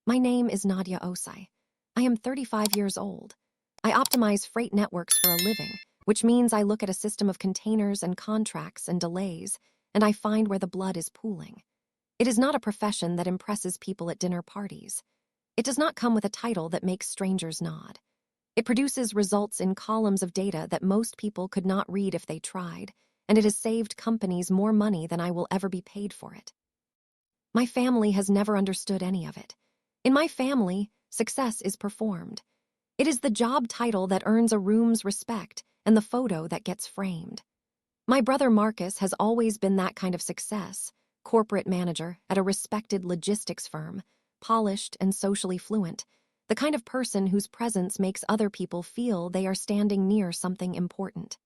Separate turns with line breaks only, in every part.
My name is Nadia Osei. I am 35 years old. I optimize freight networks for a living, which means I look at a system of containers and contracts and delays, and I find where the blood is pooling. It is not a profession that impresses people at dinner parties. It does not come with a title that makes strangers nod. It produces results in columns of data that most people could not read if they tried, and it has saved companies more money than I will ever be paid for it. My family has never understood any of it. In my family, success is performed. It is the job title that earns a room's respect and the photo that gets framed. My brother Marcus has always been that kind of success, corporate manager at a respected logistics firm, polished and socially fluent, the kind of person whose presence makes other people feel they are standing near something important.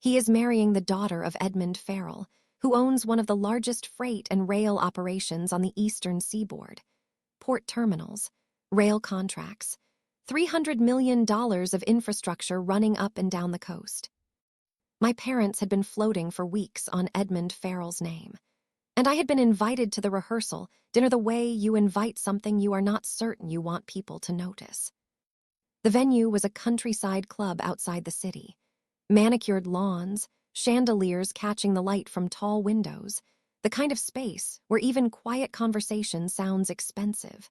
He is marrying the daughter of Edmund Farrell, who owns one of the largest freight and rail operations on the eastern seaboard. Port terminals, rail contracts, $300 million of infrastructure running up and down the coast. My parents had been floating for weeks on Edmund Farrell's name, and I had been invited to the rehearsal dinner the way you invite something you are not certain you want people to notice. The venue was a countryside club outside the city. Manicured lawns, chandeliers catching the light from tall windows, the kind of space where even quiet conversation sounds expensive.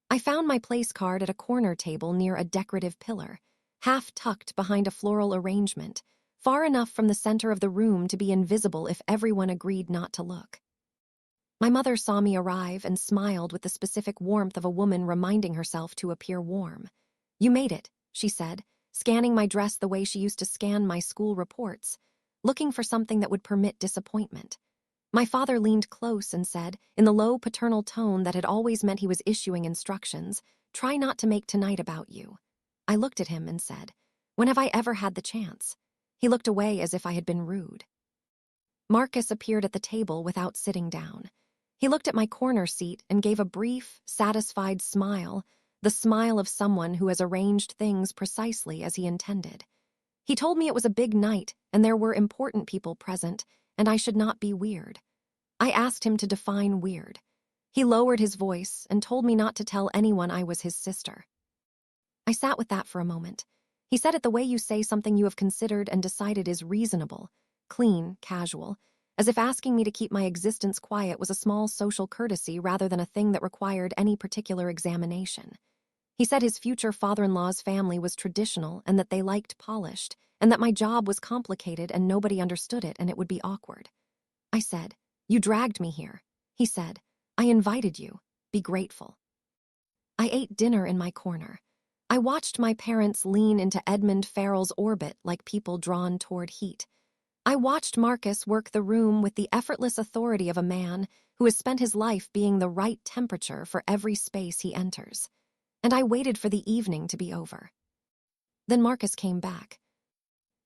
I found my place card at a corner table near a decorative pillar, half tucked behind a floral arrangement, far enough from the center of the room to be invisible if everyone agreed not to look. My mother saw me arrive and smiled with the specific warmth of a woman reminding herself to appear warm. "You made it," she said, scanning my dress the way she used to scan my school reports, looking for something that would permit disappointment. My father leaned close and said, in the low paternal tone that had always meant he was issuing instructions, "Try not to make tonight about you." I looked at him and said, "When have I ever had the chance?" He looked away as if I had been rude. Marcus appeared at the table without sitting down. He looked at my corner seat and gave a brief, satisfied smile, the smile of someone who has arranged things precisely as he intended. He told me it was a big night and there were important people present, and I should not be weird. I asked him to define weird. He lowered his voice and told me not to tell anyone I was his sister. I sat with that for a moment. He said it the way you say something you have considered and decided is reasonable, clean, casual, as if asking me to keep my existence quiet was a small social courtesy rather than a thing that required any particular examination. He said his future father-in-law's family was traditional and that they liked polished, and that my job was complicated and nobody understood it and it would be awkward. I said, "You dragged me here." He said, "I invited you. Be grateful." I ate dinner in my corner. I watched my parents lean into Edmund Farrell's orbit like people drawn toward heat. I watched Marcus work the room with the effortless authority of a man who has spent his life being the right temperature for every space he enters. And I waited for the evening to be over. Then Marcus came back.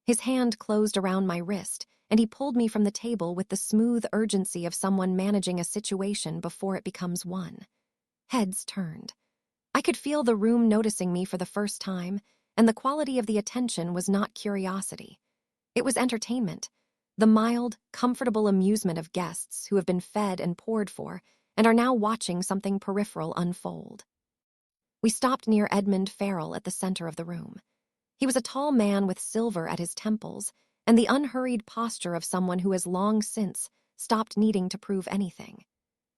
His hand closed around my wrist, and he pulled me from the table with the smooth urgency of someone managing a situation before it becomes one. Heads turned. I could feel the room noticing me for the first time, and the quality of the attention was not curiosity. It was entertainment, the mild, comfortable amusement of guests who have been fed and poured for and are now watching something peripheral unfold. We stopped near Edmund Farrell at the center of the room. He was a tall man with silver at his temples and the unhurried posture of someone who has long since stopped needing to prove anything.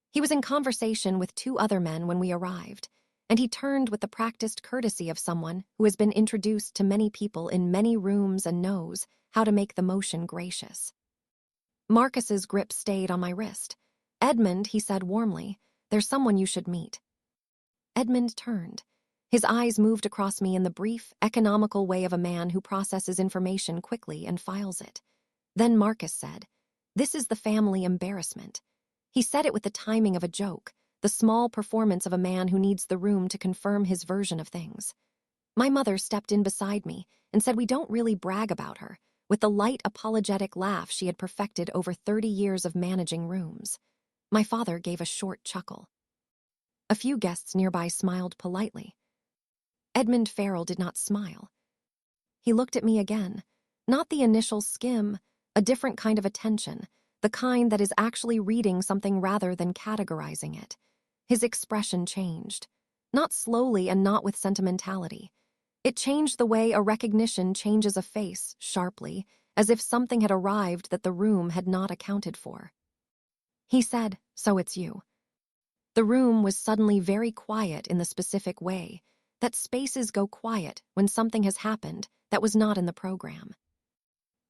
He was in conversation with two other men when we arrived, and he turned with the practiced courtesy of someone who has been introduced to many people in many rooms and knows how to make the motion gracious. Marcus's grip stayed on my wrist. "Edmund," he said warmly, "there's someone you should meet." Edmund turned. His eyes moved across me in the brief, economical way of a man who processes information quickly and files it. Then Marcus said, "This is the family embarrassment." He said it with the timing of a joke, the small performance of a man who needs the room to confirm his version of things. My mother stepped in beside me and said we don't really brag about her, with the light apologetic laugh she had perfected over 30 years of managing rooms. My father gave a short chuckle. A few guests nearby smiled politely. Edmund Farrell did not smile. He looked at me again, not the initial skim, a different kind of attention, the kind that is actually reading something rather than categorizing it. His expression changed. Not slowly and not with sentimentality. It changed the way a recognition changes a face, sharply, as if something had arrived that the room had not accounted for. He said, "So it's you." The room was suddenly very quiet in the specific way that spaces go quiet when something has happened that was not in the program.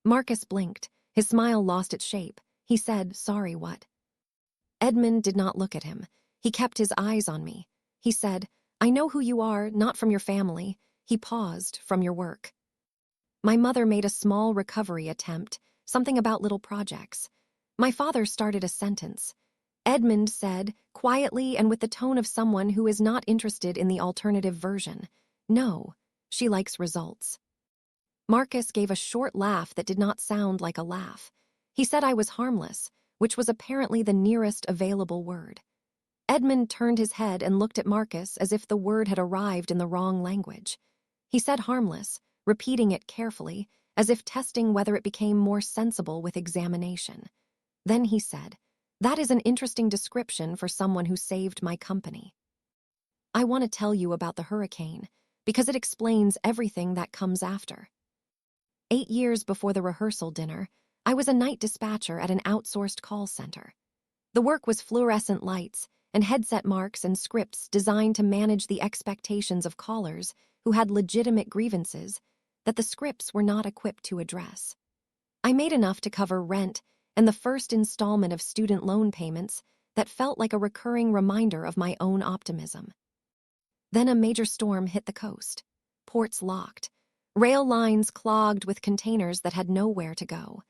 Marcus blinked. His smile lost its shape. He said, "Sorry, what?" Edmund did not look at him. He kept his eyes on me. He said, "I know who you are, not from your family." He paused, "From your work." My mother made a small recovery attempt, something about little projects. My father started a sentence. Edmund said, quietly and with the tone of someone who is not interested in the alternative version, "No, she likes results." Marcus gave a short laugh that did not sound like a laugh. He said I was harmless, which was apparently the nearest available word. Edmund turned his head and looked at Marcus as if the word had arrived in the wrong language. He said harmless, repeating it carefully, as if testing whether it became more sensible with examination. Then he said, "That is an interesting description for someone who saved my company. I want to tell you about the hurricane, because it explains everything that comes after." 8 years before the rehearsal dinner, I was a night dispatcher at an outsourced call center. The work was fluorescent lights and headset marks and scripts designed to manage the expectations of callers who had legitimate grievances that the scripts were not equipped to address. I made enough to cover rent and the first installment of student loan payments that felt like a recurring reminder of my own optimism. Then a major storm hit the coast. Ports locked. Rail lines clogged with containers that had nowhere to go.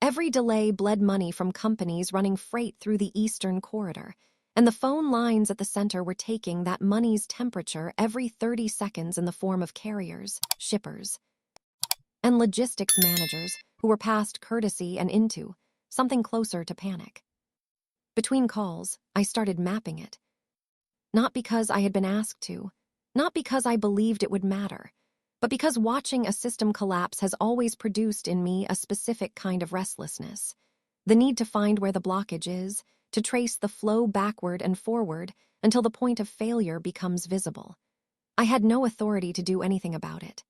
Every delay bled money from companies running freight through the eastern corridor, and the phone lines at the center were taking that money's temperature every 30 seconds in the form of carriers, shippers, and logistics managers who were past courtesy and into something closer to panic. Between calls, I started mapping it. Not because I had been asked to, not because I believed it would matter, but because watching a system collapse has always produced in me a specific kind of restlessness. The need to find where the blockage is, to trace the flow backward and forward until the point of failure becomes visible. I had no authority to do anything about it.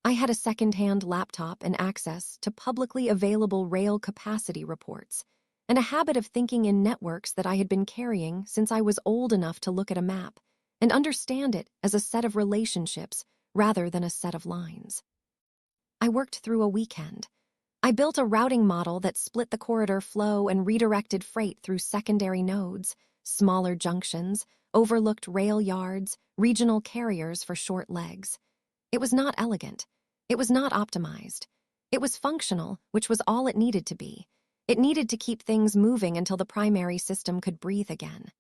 I had a second-hand laptop and access to publicly available rail capacity reports, and a habit of thinking in networks that I had been carrying since I was old enough to look at a map and understand it as a set of relationships rather than a set of lines. I worked through a weekend. I built a routing model that split the corridor flow and redirected freight through secondary nodes, smaller junctions, overlooked rail yards, regional carriers for short legs. It was not elegant. It was not optimized. It was functional, which was all it needed to be. It needed to keep things moving until the primary system could breathe again.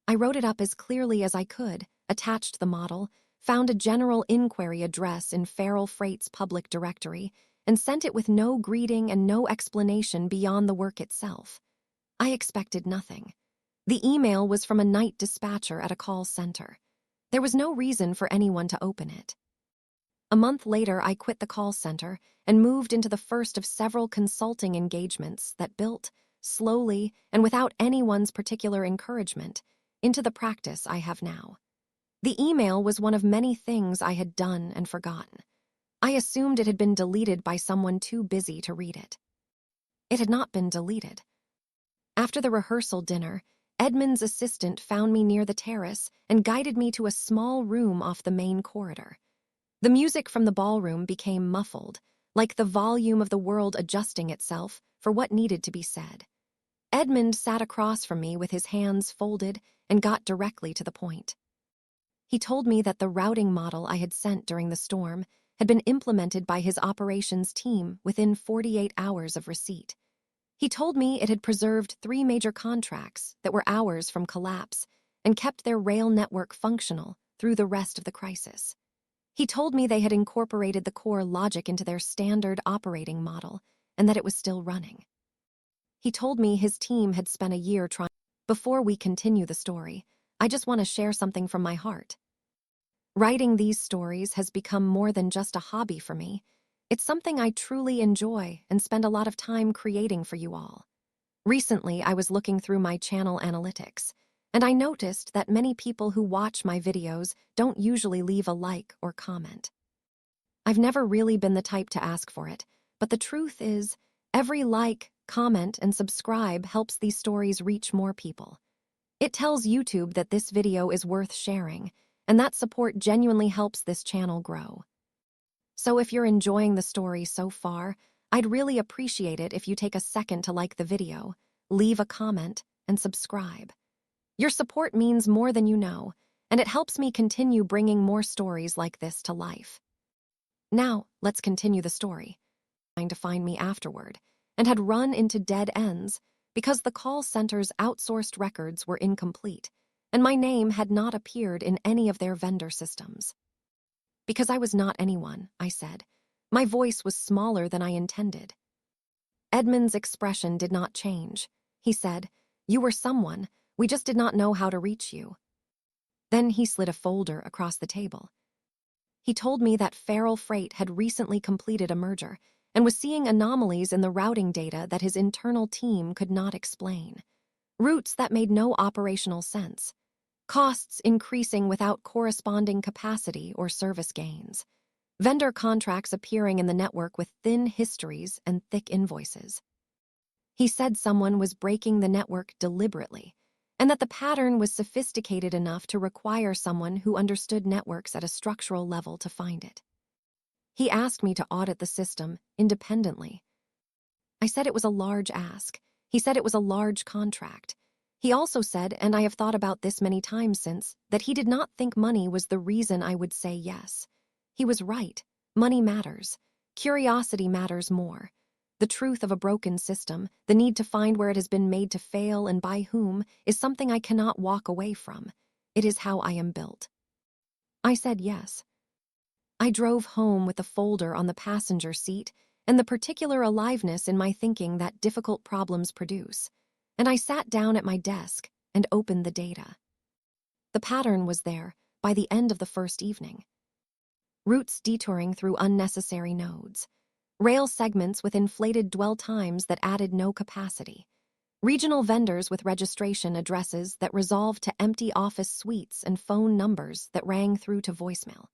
I wrote it up as clearly as I could, attached the model, found a general inquiry address in Feral Freight's public directory, and sent it with no greeting and no explanation beyond the work itself. I expected nothing. The email was from a night dispatcher at a call center. There was no reason for anyone to open it. A month later, I quit the call center and moved into the first of several consulting engagements that built, slowly and without anyone's particular encouragement, into the practice I have now. The email was one of many things I had done and forgotten. I assumed it had been deleted by someone too busy to read it. It had not been deleted. After the rehearsal dinner, Edmund's assistant found me near the terrace and guided me to a small room off the main corridor. The music from the ballroom became muffled, like the volume of the world adjusting itself for what needed to be said. Edmund sat across from me with his hands folded and got directly to the point. He told me that the routing model I had sent during the storm had been implemented by his operations team within 48 hours of receipt. He told me it had preserved 3 major contracts that were hours from collapse and kept their rail network functional through the rest of the crisis. He told me they had incorporated the core logic into their standard operating model and that it was still running. He told me his team had spent a year trying. Before we continue the story, I just want to share something from my heart. Writing these stories has become more than just a hobby for me. It's something I truly enjoy and spend a lot of time creating for you all. Recently, I was looking through my channel analytics, and I noticed that many people who watch my videos don't usually leave a like or comment. I've never really been the type to ask for it, but the truth is, every like, comment, and subscribe helps these stories reach more people. It tells YouTube that this video is worth sharing, and that support genuinely helps this channel grow. So if you're enjoying the story so far, I'd really appreciate it if you take a second to like the video, leave a comment, and subscribe. Your support means more than you know, and it helps me continue bringing more stories like this to life. Now, let's continue the story. Trying to find me afterward, and had run into dead ends because the call center's outsourced records were incomplete, and my name had not appeared in any of their vendor systems. Because I was not anyone, I said. My voice was smaller than I intended. Edmund's expression did not change. He said, "You were someone, we just did not know how to reach you." Then he slid a folder across the table. He told me that Feral Freight had recently completed a merger and was seeing anomalies in the routing data that his internal team could not explain. Routes that made no operational sense. Costs increasing without corresponding capacity or service gains. Vendor contracts appearing in the network with thin histories and thick invoices. He said someone was breaking the network deliberately, and that the pattern was sophisticated enough to require someone who understood networks at a structural level to find it. He asked me to audit the system independently. I said it was a large ask. He said it was a large contract. He also said, and I have thought about this many times since, that he did not think money was the reason I would say yes. He was right. Money matters. Curiosity matters more. The truth of a broken system, the need to find where it has been made to fail and by whom, is something I cannot walk away from. It is how I am built. I said yes. I drove home with the folder on the passenger seat and the particular aliveness in my thinking that difficult problems produce, and I sat down at my desk and opened the data. The pattern was there by the end of the first evening. Routes detouring through unnecessary nodes. Rail segments with inflated dwell times that added no capacity. Regional vendors with registration addresses that resolved to empty office suites and phone numbers that rang through to voicemail.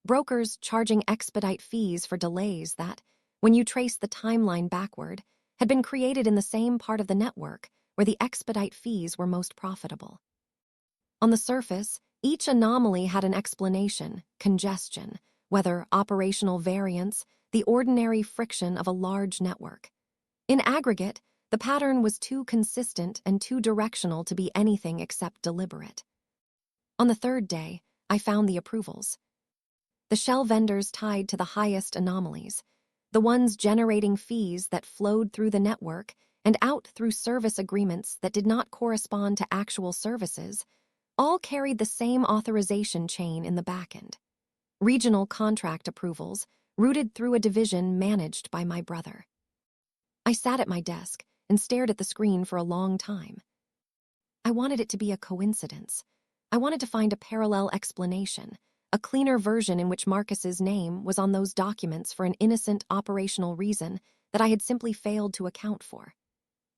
Brokers charging expedite fees for delays that, when you trace the timeline backward, had been created in the same part of the network where the expedite fees were most profitable. On the surface, each anomaly had an explanation: congestion, weather, operational variance, the ordinary friction of a large network. In aggregate, the pattern was too consistent and too directional to be anything except deliberate. On the third day, I found the approvals. The shell vendors tied to the highest anomalies, the ones generating fees that flowed through the network and out through service agreements that did not correspond to actual services, all carried the same authorization chain in the backend. Regional contract approvals, routed through a division managed by my brother. I sat at my desk and stared at the screen for a long time. I wanted it to be a coincidence. I wanted to find a parallel explanation, a cleaner version in which Marcus's name was on those documents for an innocent operational reason that I had simply failed to account for.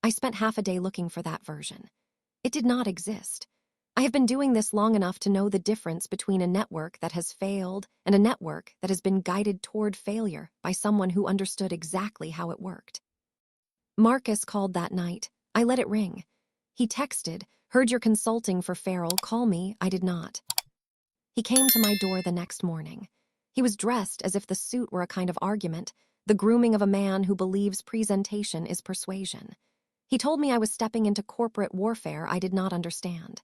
I spent half a day looking for that version. It did not exist. I have been doing this long enough to know the difference between a network that has failed and a network that has been guided toward failure by someone who understood exactly how it worked. Marcus called that night. I let it ring. He texted, "Heard you're consulting for Feral, call me." I did not. He came to my door the next morning. He was dressed as if the suit were a kind of argument, the grooming of a man who believes presentation is persuasion. He told me I was stepping into corporate warfare I did not understand.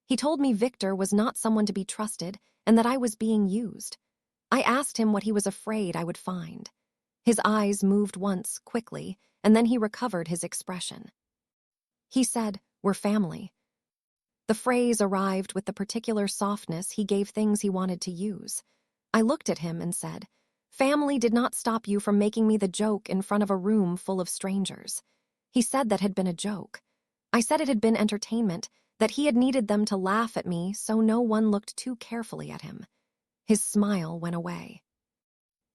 He told me Victor was not someone to be trusted and that I was being used. I asked him what he was afraid I would find. His eyes moved once, quickly, and then he recovered his expression. He said, "We're family." The phrase arrived with the particular softness he gave things he wanted to use. I looked at him and said, "Family did not stop you from making me the joke in front of a room full of strangers." He said that had been a joke. I said it had been entertainment, that he had needed them to laugh at me so no one looked too carefully at him. His smile went away.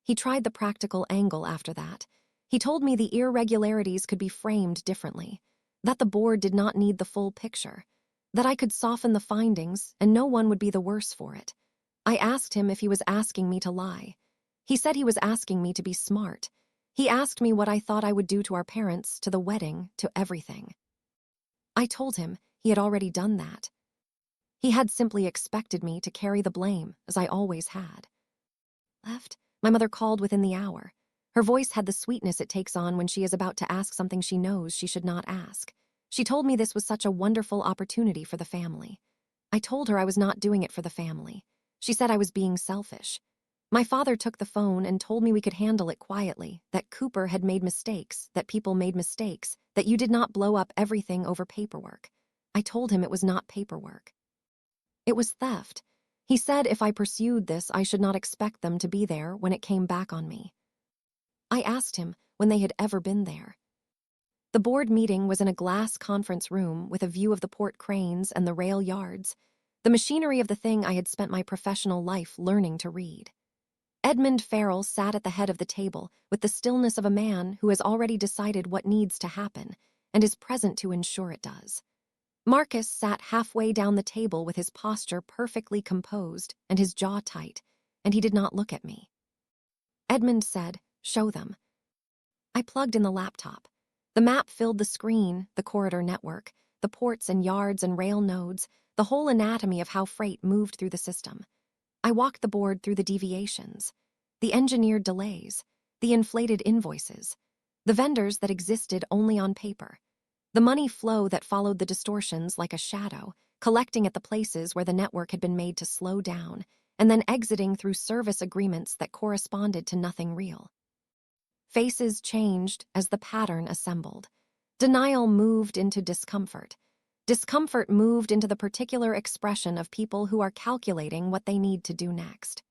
He tried the practical angle after that. He told me the irregularities could be framed differently, that the board did not need the full picture, that I could soften the findings and no one would be the worse for it. I asked him if he was asking me to lie. He said he was asking me to be smart. He asked me what I thought I would do to our parents, to the wedding, to everything. I told him he had already done that. He had simply expected me to carry the blame, as I always had. Left, my mother called within the hour. Her voice had the sweetness it takes on when she is about to ask something she knows she should not ask. She told me this was such a wonderful opportunity for the family. I told her I was not doing it for the family. She said I was being selfish. My father took the phone and told me we could handle it quietly, that Cooper had made mistakes, that people made mistakes, that you did not blow up everything over paperwork. I told him it was not paperwork. It was theft. He said if I pursued this, I should not expect them to be there when it came back on me. I asked him when they had ever been there. The board meeting was in a glass conference room with a view of the port cranes and the rail yards, the machinery of the thing I had spent my professional life learning to read. Edmund Farrell sat at the head of the table with the stillness of a man who has already decided what needs to happen and is present to ensure it does. Marcus sat halfway down the table with his posture perfectly composed and his jaw tight, and he did not look at me. Edmund said, "Show them." I plugged in the laptop. The map filled the screen, the corridor network, the ports and yards and rail nodes, the whole anatomy of how freight moved through the system. I walked the board through the deviations, the engineered delays, the inflated invoices, the vendors that existed only on paper, the money flow that followed the distortions like a shadow, collecting at the places where the network had been made to slow down, and then exiting through service agreements that corresponded to nothing real. Faces changed as the pattern assembled. Denial moved into discomfort. Discomfort moved into the particular expression of people who are calculating what they need to do next.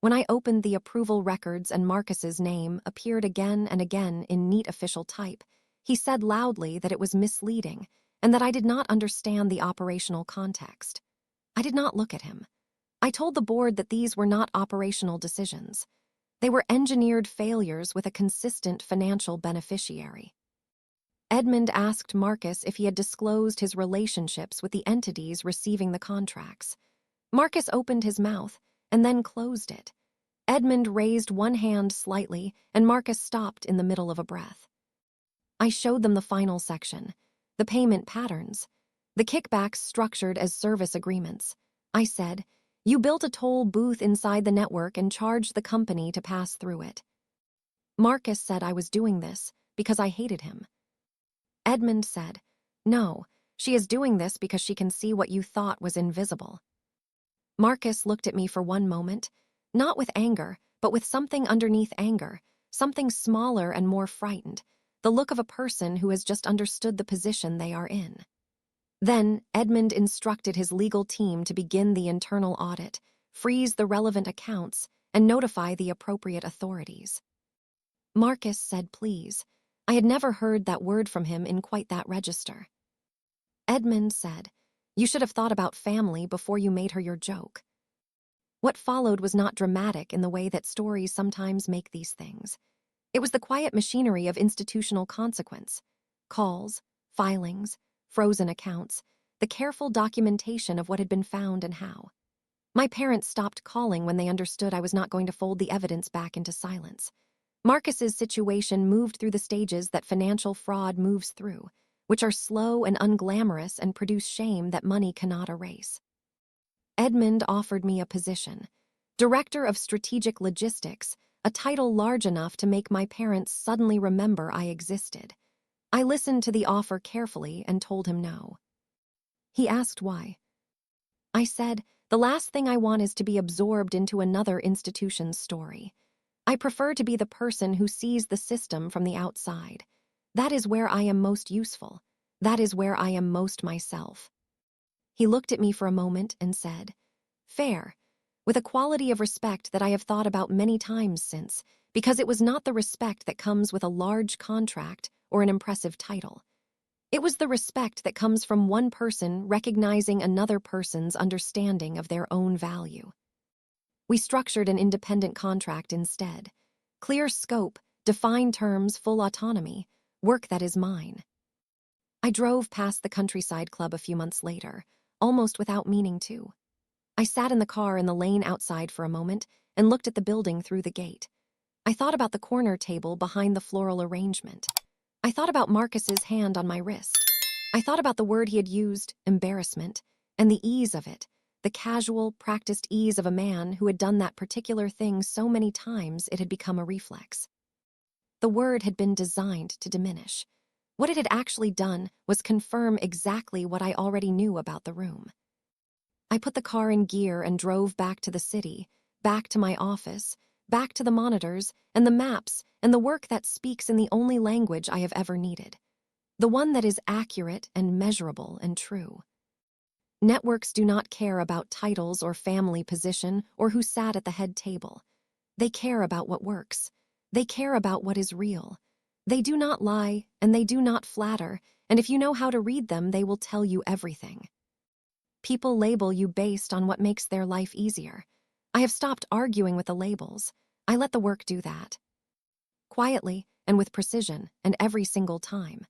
When I opened the approval records and Marcus's name appeared again and again in neat official type, he said loudly that it was misleading and that I did not understand the operational context. I did not look at him. I told the board that these were not operational decisions. They were engineered failures with a consistent financial beneficiary. Edmund asked Marcus if he had disclosed his relationships with the entities receiving the contracts. Marcus opened his mouth and then closed it. Edmund raised one hand slightly, and Marcus stopped in the middle of a breath. I showed them the final section, the payment patterns, the kickbacks structured as service agreements. I said, "You built a toll booth inside the network and charged the company to pass through it." Marcus said I was doing this because I hated him. Edmund said, "No, she is doing this because she can see what you thought was invisible." Marcus looked at me for one moment, not with anger, but with something underneath anger, something smaller and more frightened, the look of a person who has just understood the position they are in. Then Edmund instructed his legal team to begin the internal audit, freeze the relevant accounts, and notify the appropriate authorities. Marcus said please. I had never heard that word from him in quite that register. Edmund said, "You should have thought about family before you made her your joke." What followed was not dramatic in the way that stories sometimes make these things. It was the quiet machinery of institutional consequence. Calls, filings, frozen accounts, the careful documentation of what had been found and how. My parents stopped calling when they understood I was not going to fold the evidence back into silence. Marcus's situation moved through the stages that financial fraud moves through, which are slow and unglamorous and produce shame that money cannot erase. Edmund offered me a position, Director of Strategic Logistics, a title large enough to make my parents suddenly remember I existed. I listened to the offer carefully and told him no. He asked why. I said, "The last thing I want is to be absorbed into another institution's story. I prefer to be the person who sees the system from the outside. That is where I am most useful. That is where I am most myself." He looked at me for a moment and said, "Fair," with a quality of respect that I have thought about many times since, because it was not the respect that comes with a large contract or an impressive title. It was the respect that comes from one person recognizing another person's understanding of their own value. We structured an independent contract instead. Clear scope, defined terms, full autonomy, work that is mine. I drove past the countryside club a few months later, almost without meaning to. I sat in the car in the lane outside for a moment and looked at the building through the gate. I thought about the corner table behind the floral arrangement. I thought about Marcus's hand on my wrist. I thought about the word he had used, embarrassment, and the ease of it, the casual, practiced ease of a man who had done that particular thing so many times it had become a reflex. The word had been designed to diminish. What it had actually done was confirm exactly what I already knew about the room. I put the car in gear and drove back to the city, back to my office, back to the monitors and the maps and the work that speaks in the only language I have ever needed, the one that is accurate and measurable and true. Networks do not care about titles or family position or who sat at the head table. They care about what works. They care about what is real. They do not lie, and they do not flatter, and if you know how to read them, they will tell you everything. People label you based on what makes their life easier. I have stopped arguing with the labels. I let the work do that. Quietly and with precision, and every single time.